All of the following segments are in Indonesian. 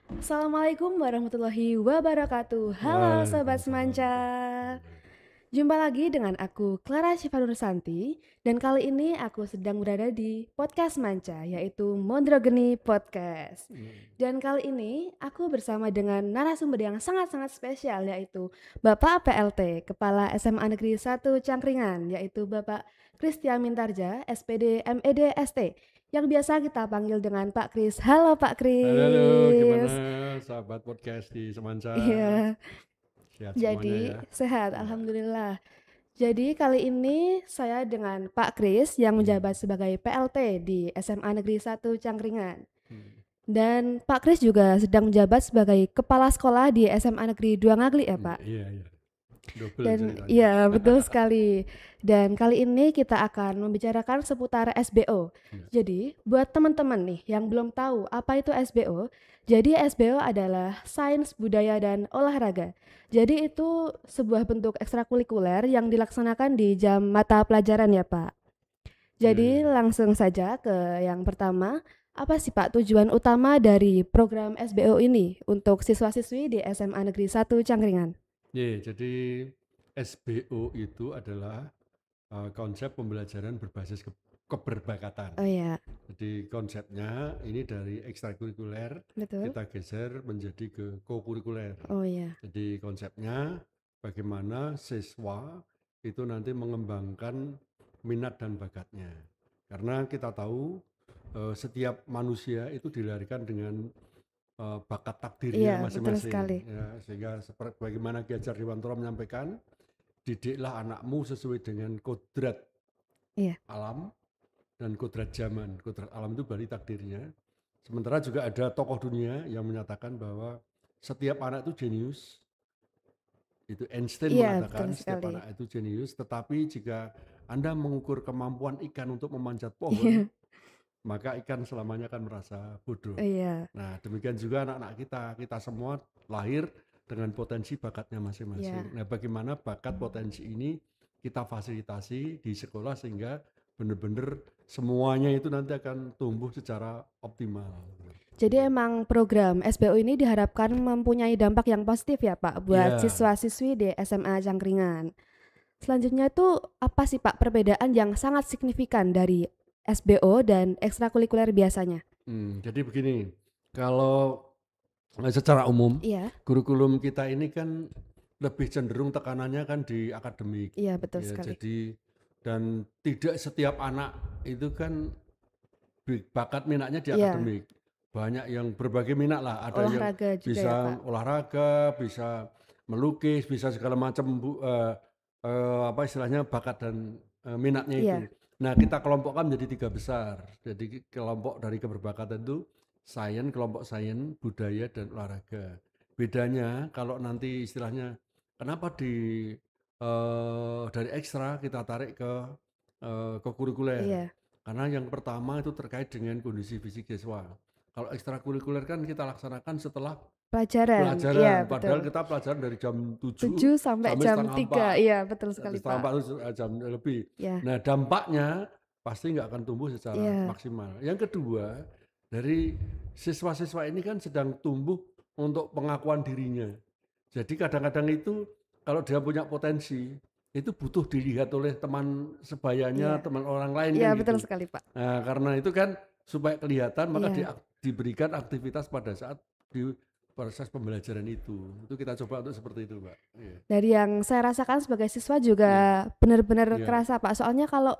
Assalamualaikum warahmatullahi wabarakatuh. Halo Sobat Waalaikumsalam Semanca. warahmatullahi. Jumpa lagi dengan aku Clara Syifa Nursanti. Dan kali ini aku sedang berada di podcast Manca, yaitu Mondrogeni Podcast. Dan kali ini aku bersama dengan narasumber yang sangat-sangat spesial, yaitu Bapak PLT, Kepala SMA Negeri 1 Cangkringan, yaitu Bapak Christian Mintarja, SPD MED ST, yang biasa kita panggil dengan Pak Kris. Halo Pak Halo, halo, gimana Kris. sahabat podcast di Semansa? Iya, Sehat semuanya jadi ya? sehat, Ya. alhamdulillah. Jadi kali ini saya dengan Pak Kris yang Hmm. menjabat sebagai PLT di SMA Negeri 1 Cangkringan. Hmm. Dan Pak Kris juga sedang menjabat sebagai kepala sekolah di SMA Negeri 2 Ngagli ya Pak. Iya, iya. Double Dan ceritanya. iya betul sekali. Dan kali ini kita akan membicarakan seputar SBO. Ya. Jadi buat teman-teman nih yang belum tahu apa itu SBO, jadi SBO adalah Sains, Budaya, dan Olahraga. Jadi itu sebuah bentuk ekstrakurikuler yang dilaksanakan di jam mata pelajaran ya Pak. Iya, Jadi iya. langsung saja ke yang pertama. Apa sih Pak tujuan utama dari program SBO ini untuk siswa-siswi di SMA Negeri 1 Cangkringan? Iya, jadi SBO itu adalah konsep pembelajaran berbasis keberbakatan. Oh ya, Jadi konsepnya ini dari ekstrakurikuler betul. kita geser menjadi ke kokurikuler. Oh ya. Jadi konsepnya bagaimana siswa itu nanti mengembangkan minat dan bakatnya. Karena kita tahu setiap manusia itu dilahirkan dengan bakat Iya, takdirnya betul masing-masing. sekali. Ya, sehingga seperti bagaimana Ki Hajar Dewantara menyampaikan, didiklah anakmu sesuai dengan kodrat Iya. alam dan kodrat zaman. Kodrat alam itu berarti takdirnya. Sementara juga ada tokoh dunia yang menyatakan bahwa setiap anak itu jenius. Itu Einstein Iya, betul mengatakan setiap sekali. anak itu jenius, tetapi jika Anda mengukur kemampuan ikan untuk memanjat pohon, Iya. maka ikan selamanya akan merasa bodoh. Iya. Nah, demikian juga anak-anak kita, kita semua lahir dengan potensi bakatnya Iya. masing-masing. Nah, bagaimana bakat potensi ini kita fasilitasi di sekolah sehingga benar-benar semuanya itu nanti akan tumbuh secara optimal. Jadi emang program SBO ini diharapkan mempunyai dampak yang positif ya Pak buat Iya, siswa-siswi di SMA Cangkringan. Selanjutnya itu apa sih Pak perbedaan yang sangat signifikan dari SBO dan ekstrakurikuler biasanya? jadi begini, kalau secara umum Iya. kurikulum kita ini kan lebih cenderung tekanannya kan di akademik, Iya, betul ya sekali. jadi dan tidak setiap anak itu kan bakat minatnya di Iya, akademik. Banyak yang berbagai minat lah, ada yang olahraga juga ya bisa Pak. olahraga, bisa melukis, bisa segala macam apa istilahnya bakat dan minatnya itu. Iya. Nah, kita kelompokkan menjadi 3 besar. Jadi kelompok dari keberbakatan itu sains, kelompok sains, budaya dan olahraga. Bedanya kalau nanti istilahnya kenapa dari ekstra kita tarik ke kurikuler. Iya. Karena yang pertama itu terkait dengan kondisi fisik siswa. Kalau ekstrakurikuler kan kita laksanakan setelah Pelajaran. Iya, pelajaran, betul. padahal kita pelajaran dari jam 7 7 sampai sampai jam setengah 3. 4, Iya, betul sekali setengah Pak. 4 itu jam lebih. Iya. Nah, dampaknya pasti nggak akan tumbuh secara Iya. maksimal. Yang kedua, dari siswa-siswa ini kan sedang tumbuh untuk pengakuan dirinya. Jadi kadang-kadang itu kalau dia punya potensi, itu butuh dilihat oleh teman sebayanya, Iya. teman orang lain Iya, kan betul gitu. sekali Pak. Nah, karena itu kan supaya kelihatan maka Iya. diberikan aktivitas pada saat di proses pembelajaran itu. Itu kita coba untuk seperti itu, Pak. Iya. Dari yang saya rasakan sebagai siswa juga Iya. benar-benar Iya. kerasa Pak. Soalnya kalau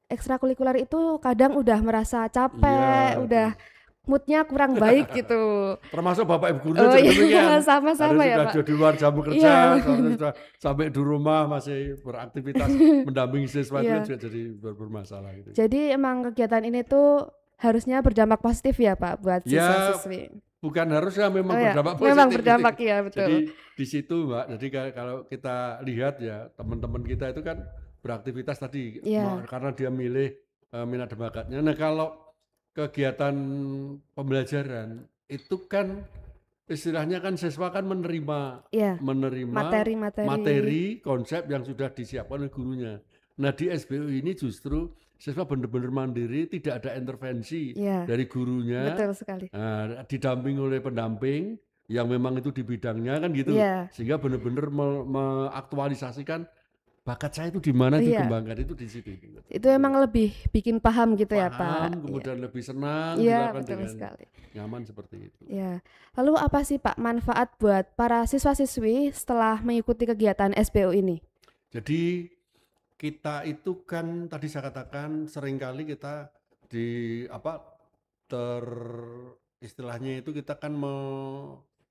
ekstrakurikuler itu kadang udah merasa capek, Iya, udah moodnya kurang baik gitu. termasuk Bapak Ibu gurunya Oh juga iya, demikian. Ada sama-sama ya sudah Pak. di luar jam Iya. kerja, sudah sampai di rumah masih beraktivitas mendampingi siswa itu kan Iya. juga jadi bermasalah gitu. Jadi emang kegiatan ini tuh harusnya berdampak positif ya Pak buat Ya, siswa-siswi. bukan harusnya Oh memang ya, berdampak memang positif gitu. berdampak ya, betul. Jadi di situ, Mbak, jadi kalau kita lihat ya teman-teman kita itu kan beraktivitas tadi Iya. karena dia milih minat dan bakatnya. Nah, kalau kegiatan pembelajaran itu kan istilahnya kan siswa kan menerima Iya. menerima Materi-materi. materi konsep yang sudah disiapkan oleh gurunya. Nah, di SBU ini justru siswa benar-benar mandiri, tidak ada intervensi Iya, dari gurunya, betul sekali. didampingi oleh pendamping yang memang itu di bidangnya kan gitu, Iya, sehingga benar-benar mengaktualisasikan bakat saya itu di mana iya. dikembangkan itu di situ. Gitu. Itu emang lebih bikin paham gitu ya, Paham, Pak? Iya. kemudian lebih senang Iya, dilakukan betul dengan sekali. nyaman seperti itu. Ya. Lalu apa sih Pak manfaat buat para siswa-siswi setelah mengikuti kegiatan SBO ini? Jadi kita itu kan tadi saya katakan seringkali kita di apa istilahnya itu kita kan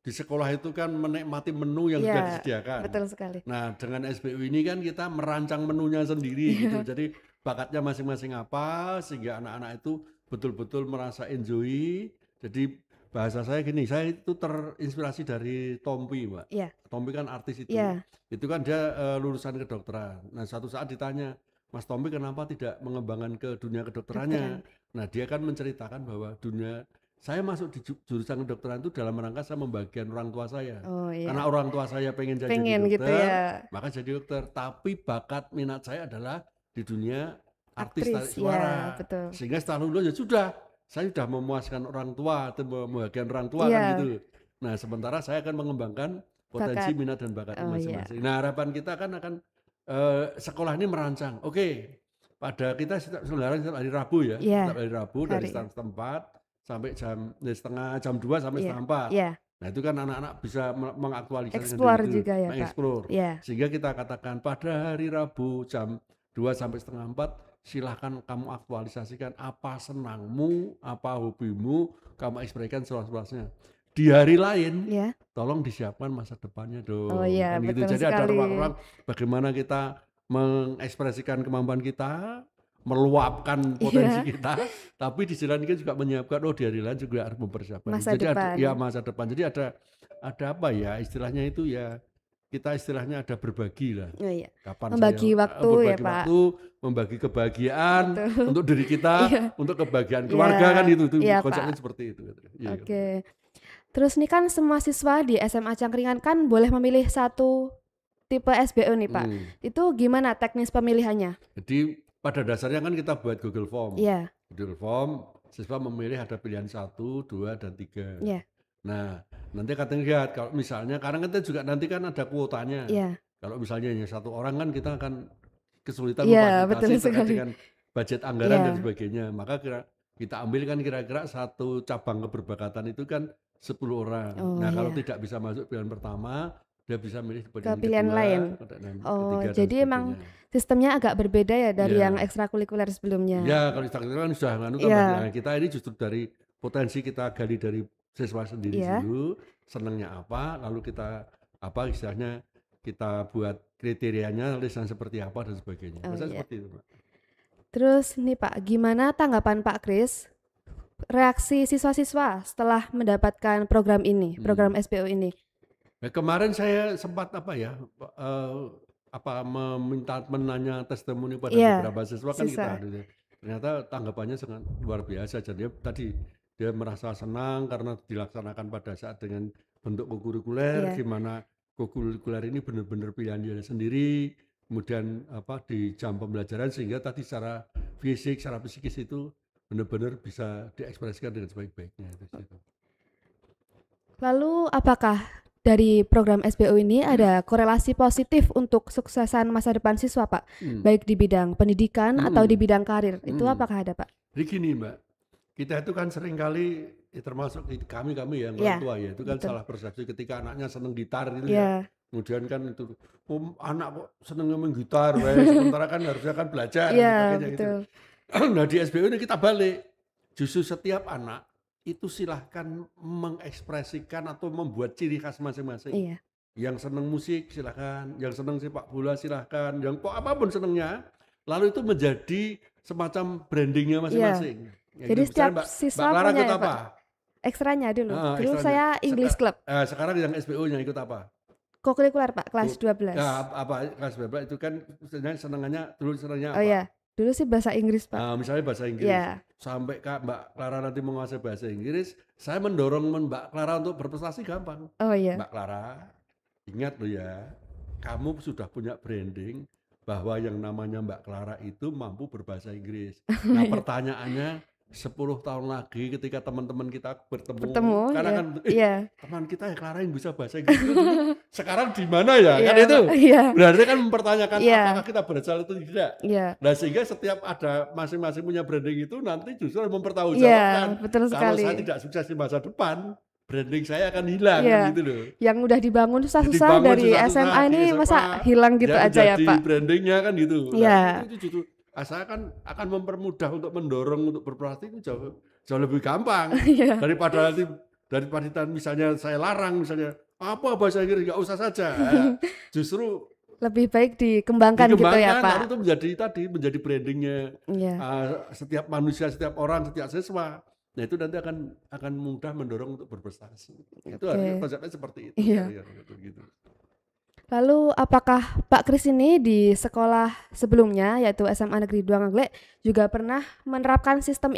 di sekolah itu kan menikmati menu yang sudah Iya, disediakan. betul sekali. Nah, dengan SBU ini kan kita merancang menunya sendiri gitu. Jadi bakatnya masing-masing apa sehingga anak-anak itu betul-betul merasa enjoy. Jadi bahasa saya gini, saya itu terinspirasi dari Tompi, Mbak. Iya, Tompi kan artis itu. iya, Itu kan dia lulusan kedokteran. Nah, suatu saat ditanya, Mas Tompi kenapa tidak mengembangkan ke dunia kedokterannya? dokteran. Nah, dia kan menceritakan bahwa saya masuk di jurusan kedokteran itu dalam rangka saya membagian orang tua saya. Oh Karena iya, orang tua saya pengen jadi pengen gitu dokter, ya. maka jadi dokter. Tapi bakat minat saya adalah di dunia artis tarik Aktris, ya suara. betul. Sehingga setelah lulus ya sudah, saya sudah memuaskan orang tua atau membagian orang tua kan Iya, gitu. Nah, sementara saya akan mengembangkan potensi bakat. minat dan bakatnya Oh iya, masing-masing. Nah, harapan kita kan akan sekolah ini merancang. Oke, pada kita selenggarakan setiap hari Rabu ya, iya, setiap hari Rabu dari hari. setempat sampai jam 2 sampai Iya, setengah 4. iya, Nah, itu kan anak-anak bisa mengaktualisasikan diri explore itu, juga ya Pak. mengeksplor. Iya, Sehingga kita katakan pada hari Rabu jam 2 sampai setengah 4 silahkan kamu aktualisasikan apa senangmu, apa hobimu, kamu ekspresikan seluas-luasnya. Di hari lain, iya. tolong disiapkan masa depannya Oh dong, iya, kan gitu. betul Jadi ada sekali. ruang-ruang bagaimana kita mengekspresikan kemampuan kita, meluapkan potensi Iya, kita, tapi di sisi lain kita juga menyiapkan di hari lain juga harus mempersiapkan. masa Jadi ada depan. ya masa depan. Jadi ada apa ya istilahnya itu ya kita istilahnya ada berbagi lah. Oh iya, Kapan membagi saya waktu ya berbagi Pak. waktu, membagi kebahagiaan Betul. untuk diri kita, Iya, untuk kebahagiaan iya, keluarga kan itu iya konsepnya Pak. seperti itu. Iya, Oke. Terus nih kan semua siswa di SMA Cangkringan kan boleh memilih satu tipe SBO nih Pak. Hmm. Itu gimana teknis pemilihannya? Jadi pada dasarnya kan kita buat Google Form. Iya, Google Form, siswa memilih ada pilihan 1, 2, dan 3. iya, Nah, nanti katanya lihat kalau misalnya karena kita juga nanti kan ada kuotanya. iya, Kalau misalnya hanya satu orang kan kita akan kesulitan iya, betul memfasilitasi terkait sekali. dengan budget anggaran Iya, dan sebagainya. Maka kita ambil kan kira-kira satu cabang keberbakatan itu kan 10 orang. oh Nah, kalau iya, tidak bisa masuk pilihan pertama, dia bisa milih ke pilihan pilihan kedua, lain. dan Oh, ketiga dan jadi emang sebagainya. sistemnya agak berbeda ya dari yang Ya. ekstrakurikuler sebelumnya. Ya, kalau Instagram kan sudah nganu kan, Iya, nah, kita ini justru dari potensi kita gali dari siswa sendiri iya, dulu, senangnya apa, lalu kita apa istilahnya kita buat kriterianya, lisan seperti apa dan sebagainya. oh Biasanya iya. seperti itu, Pak. Terus nih Pak, gimana tanggapan Pak Kris reaksi siswa-siswa setelah mendapatkan program ini, program SBO ini? Nah, kemarin saya sempat apa ya, menanya testimoni pada Iya, beberapa siswa kan kita siswa. ada. Ternyata tanggapannya sangat luar biasa. Jadi dia merasa senang karena dilaksanakan pada saat dengan bentuk kokurikuler, Iya, gimana kokurikuler ini benar-benar pilihan dia sendiri, kemudian di jam pembelajaran sehingga tadi secara fisik, secara psikis itu benar-benar bisa diekspresikan dengan sebaik-baiknya. lalu apakah dari program SBO ini ada korelasi positif untuk kesuksesan masa depan siswa Pak? Baik di bidang pendidikan atau di bidang karir, itu apakah ada Pak? Jadi gini Mbak, kita itu kan seringkali termasuk kami yang Iya, orang tua ya, itu kan betul. salah persepsi ketika anaknya seneng gitar gitu Iya, ya. Kemudian kan itu, anak kok senengnya main gitar, sementara kan harusnya kan belajar dan iya, sebagainya gitu. betul. Nah di SBO ini kita balik, justru setiap anak itu silahkan mengekspresikan atau membuat ciri khas masing-masing. Iya, Yang seneng musik silahkan, yang seneng sepak bola silahkan, yang apapun senengnya, lalu itu menjadi semacam brandingnya iya. masing-masing. Ya Jadi gitu. Misalnya setiap siswa Mbak Clara punya ikut ya apa? Pak? Ekstranya dulu. Ah, Dulu ekstranya. saya English Club, Sekarang yang SBO-nya ikut apa? kokurikuler Pak, kelas 12. Ya, kelas berapa itu kan dulu senangnya Oh apa? ya, dulu sih bahasa Inggris Pak. Misalnya bahasa Inggris. Iya, Sampai Mbak Clara nanti menguasai bahasa Inggris, saya mendorong Mbak Clara untuk berprestasi gampang. oh iya, Mbak Clara, ingat loh ya, kamu sudah punya branding, bahwa yang namanya Mbak Clara itu mampu berbahasa Inggris. Nah, pertanyaannya 10 tahun lagi ketika teman-teman kita bertemu, karena ya. kan Iya. teman kita ya Clara yang bisa bahasa Inggris itu dulu, sekarang di mana ya? Kan Iya, itu. iya. Berarti kan mempertanyakan Iya. apakah kita berhasil atau tidak. Iya. Nah, sehingga setiap ada masing-masing punya branding itu nanti justru Iya, mempertanggungjawabkan. betul Kalau sekali. saya tidak sukses di masa depan, branding saya akan hilang Iya. gitu loh. Yang udah dibangun susah-susah Dibangun dari susah-susah SMA di ini SMA, masa hilang gitu aja ya, jadi Pak? brandingnya kan gitu. Iya. Nah, itu justru saya akan mempermudah untuk mendorong untuk berprestasi itu jauh lebih gampang Iya. daripada misalnya saya larang misalnya apa bahasa Inggris nggak usah saja. Ya, justru Lebih baik dikembangkan gitu ya, Pak? lalu itu menjadi brandingnya Iya. setiap manusia, setiap orang, setiap siswa. Nah, itu nanti akan mudah mendorong untuk berprestasi. Itu harusnya konsepnya seperti itu. Iya. Gitu. Lalu apakah Pak Kris ini di sekolah sebelumnya yaitu SMA Negeri 2 Ngaglek juga pernah menerapkan sistem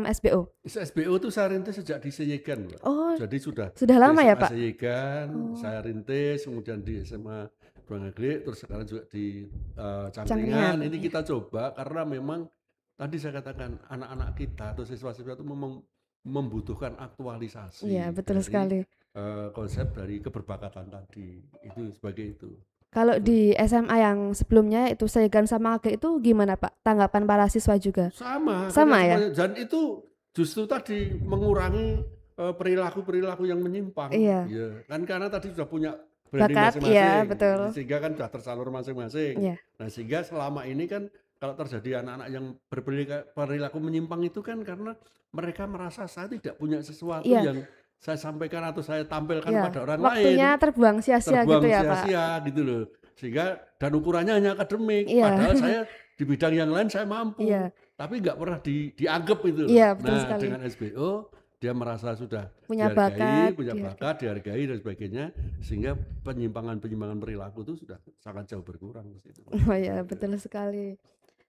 SBO? SBO itu saya rintis sejak di Seyegan, Mbak. Oh, Jadi sudah lama di ya, SMA Pak? Seyegan, saya rintis, kemudian di SMA 2 Ngaglek, terus sekarang juga di Cangkringan. Cangkringan. Ini kita coba karena memang tadi saya katakan anak-anak kita atau siswa-siswa itu memang membutuhkan aktualisasi. Iya, betul dari, sekali. Konsep dari keberbakatan tadi itu sebagai itu. Kalau di SMA yang sebelumnya itu Seyegan sama Ngaglek itu gimana, Pak? Tanggapan para siswa juga? Sama ya? Dan itu justru tadi mengurangi perilaku-perilaku yang menyimpang. Iya. Ya, kan karena tadi sudah punya branding Bakat, masing-masing. iya, betul. Sehingga kan sudah tersalur masing-masing. Iya. Nah, sehingga selama ini kan kalau terjadi anak-anak yang berperilaku menyimpang itu kan karena mereka merasa saya tidak punya sesuatu yang saya sampaikan atau saya tampilkan pada orang lain. Waktunya terbuang sia-sia gitu ya, Pak? Sia-sia gitu loh. Sehingga dan ukurannya hanya akademik. Iya. Padahal saya di bidang yang lain saya mampu. Iya. Tapi nggak pernah dianggap itu. Iya, betul Nah, sekali. dengan SBO dia merasa sudah Punya dihargai, bakat, punya bakat, dihargai dan sebagainya, sehingga penyimpangan perilaku itu sudah sangat jauh berkurang di situ. Oh ya, betul sekali.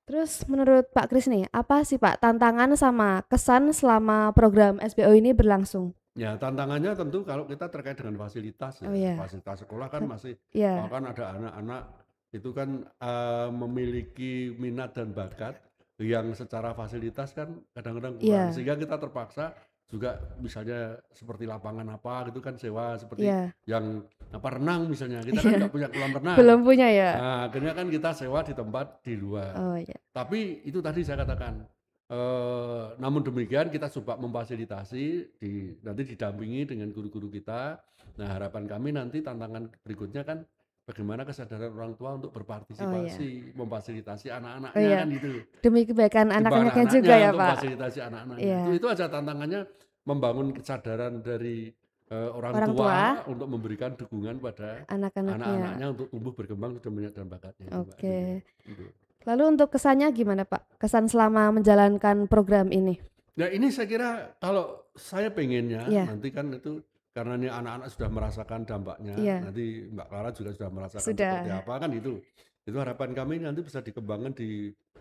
Terus menurut Pak Kris nih, apa sih Pak tantangan sama kesan selama program SBO ini berlangsung? Ya, tantangannya tentu kalau kita terkait dengan fasilitas ya. Oh, iya. Fasilitas sekolah kan masih Iya. kan ada anak-anak itu kan memiliki minat dan bakat yang secara fasilitas kan kadang-kadang kurang, sehingga kita terpaksa juga misalnya seperti lapangan apa gitu kan sewa seperti yang renang misalnya, kita kan nggak punya kolam renang. Belum punya ya? Nah, akhirnya kan kita sewa di tempat di luar. Oh iya. Tapi itu tadi saya katakan, namun demikian kita coba memfasilitasi, nanti didampingi dengan guru-guru kita. Nah, harapan kami nanti tantangan berikutnya kan bagaimana kesadaran orang tua untuk berpartisipasi, memfasilitasi anak-anaknya kan gitu. Demi kebaikan anak-anaknya juga ya, untuk Pak. Memfasilitasi anak-anaknya. Itu aja tantangannya, membangun kesadaran dari orang tua untuk memberikan dukungan pada anak-anaknya untuk tumbuh berkembang sudah banyak dan bakatnya. Oke. Lalu untuk kesannya gimana, Pak? Kesan selama menjalankan program ini? Nah, ini saya kira kalau saya pengennya nanti kan itu karena ini anak-anak sudah merasakan dampaknya, nanti Mbak Clara juga sudah merasakan seperti apa kan itu harapan kami nanti bisa dikembangkan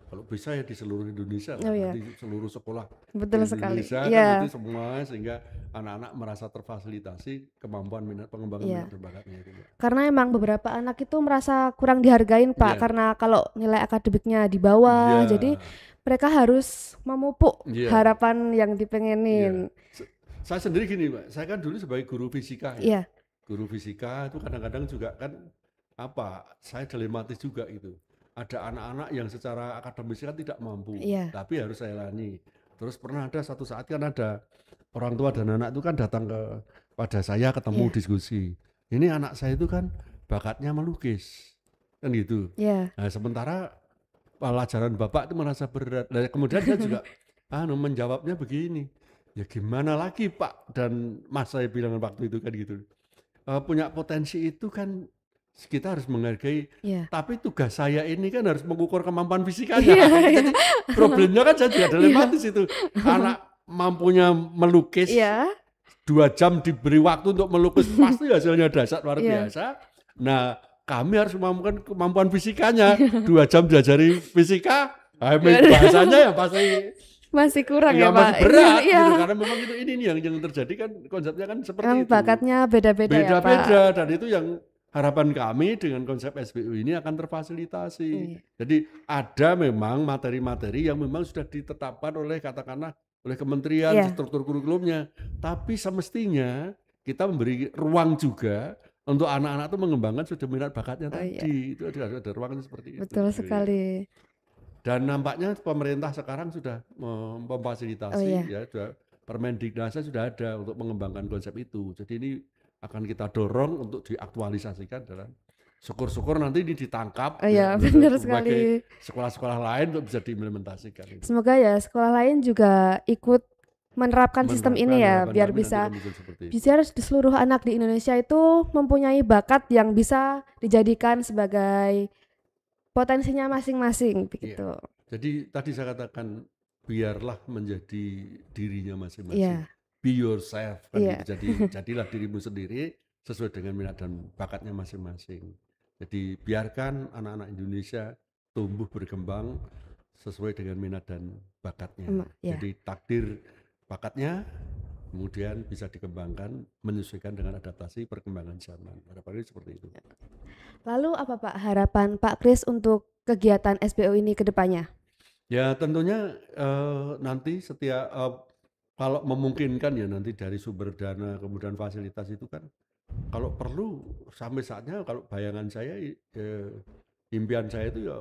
kalau bisa ya di seluruh Indonesia, di seluruh sekolah. Betul di sekali. Indonesia kan itu semua, sehingga anak-anak merasa terfasilitasi kemampuan pengembangan minat dan bakatnya itu. Karena emang beberapa anak itu merasa kurang dihargain, Pak, karena kalau nilai akademiknya di bawah, jadi mereka harus memupuk harapan yang dipengenin. Saya sendiri gini, Mbak, saya kan dulu sebagai guru fisika ya. Guru fisika itu kadang-kadang juga kan saya dilematis juga gitu. Ada anak-anak yang secara akademis kan tidak mampu, tapi harus saya layani. Terus pernah ada satu saat kan ada orang tua dan anak itu kan datang pada saya ketemu diskusi. Ini anak saya itu kan bakatnya melukis, kan gitu. Nah, sementara pelajaran bapak itu merasa berat. Nah, kemudian dia juga menjawabnya begini. Ya gimana lagi Pak dan Mas, saya bilang waktu itu kan gitu. Punya potensi itu kan kita harus menghargai, tapi tugas saya ini kan harus mengukur kemampuan fisikanya. Jadi problemnya kan saya juga dilematis itu. Anak mampunya melukis 2 jam diberi waktu untuk melukis pasti hasilnya dahsyat luar biasa. Nah, kami harus memampukan kemampuan fisikanya. 2 jam diajari fisika, bahasanya ya pasti masih kurang ya, masih Pak. berat gitu, karena memang ini yang terjadi kan konsepnya kan seperti itu. Bakatnya beda-beda ya, Pak. Beda-beda, dan itu yang harapan kami dengan konsep SBU ini akan terfasilitasi. Iya. Jadi ada memang materi-materi yang memang sudah ditetapkan oleh katakanlah oleh kementerian Iya. struktur kurikulumnya, tapi semestinya kita memberi ruang juga untuk anak-anak itu mengembangkan sudah minat bakatnya Oh iya, tadi. Itu ada ruangnya seperti itu. betul Iya. sekali. Dan nampaknya pemerintah sekarang sudah Oh memfasilitasi iya. ya, Permendiknasa sudah ada untuk mengembangkan konsep itu. Jadi ini akan kita dorong untuk diaktualisasikan dalam syukur-syukur nanti ini ditangkap Oh iya, ya, benar sebagai sekali. sekolah-sekolah lain untuk bisa diimplementasikan. Semoga ya sekolah lain juga ikut menerapkan sistem ini ya, Harapan biar kami nanti bisa akan muncul seperti itu. biar di seluruh anak di Indonesia itu mempunyai bakat yang bisa dijadikan sebagai potensinya masing-masing Iya. begitu. Jadi tadi saya katakan biarlah menjadi dirinya masing-masing. Iya. Be yourself kan Iya. gitu. Jadi jadilah dirimu sendiri sesuai dengan minat dan bakatnya masing-masing. Jadi biarkan anak-anak Indonesia tumbuh berkembang sesuai dengan minat dan bakatnya. Iya. Jadi takdir bakatnya kemudian bisa dikembangkan menyesuaikan dengan adaptasi perkembangan zaman. Harapannya seperti itu. Lalu apa Pak harapan Pak Kris untuk kegiatan SBO ini ke depannya? Ya tentunya nanti setiap kalau memungkinkan ya nanti dari sumber dana kemudian fasilitas itu kan kalau perlu sampai saatnya kalau bayangan saya impian saya itu ya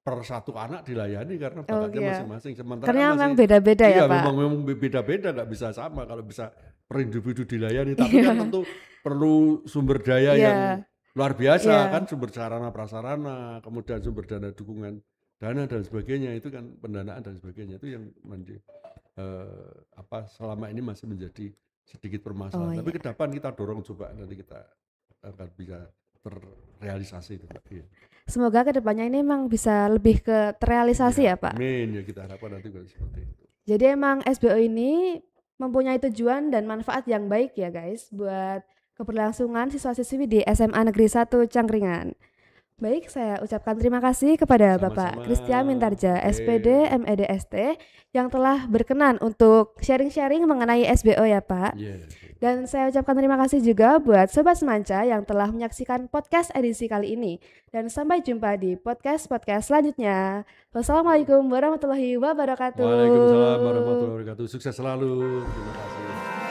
per satu anak dilayani karena bakatnya iya. masing-masing. Sementara Karena kan memang masih beda-beda ya iya Pak. memang beda-beda nggak bisa sama kalau bisa per individu dilayani. Tapi kan tentu perlu sumber daya Iya. yang luar biasa Iya. kan sumber sarana prasarana kemudian sumber dana dukungan dana dan sebagainya itu kan pendanaan dan sebagainya itu yang selama ini masih menjadi sedikit permasalahan. Tapi iya. ke depan kita dorong coba nanti kita akan bisa terrealisasi itu Pak. Iya. Semoga kedepannya ini memang bisa lebih ke terrealisasi ya Pak. Amin ya kita harapkan nanti seperti itu. Jadi emang SBO ini mempunyai tujuan dan manfaat yang baik ya guys buat keberlangsungan siswa-siswi di SMA Negeri 1 Cangkringan. Baik, saya ucapkan terima kasih kepada Bapak Sama-sama. Christian Mintarja, Oke. SPD, MEDST yang telah berkenan untuk sharing-sharing mengenai SBO ya Pak. Iya. Dan saya ucapkan terima kasih juga buat Sobat Semanca yang telah menyaksikan podcast edisi kali ini. Dan sampai jumpa di podcast-podcast selanjutnya. Wassalamualaikum warahmatullahi wabarakatuh. Waalaikumsalam warahmatullahi wabarakatuh. Sukses selalu. Terima kasih.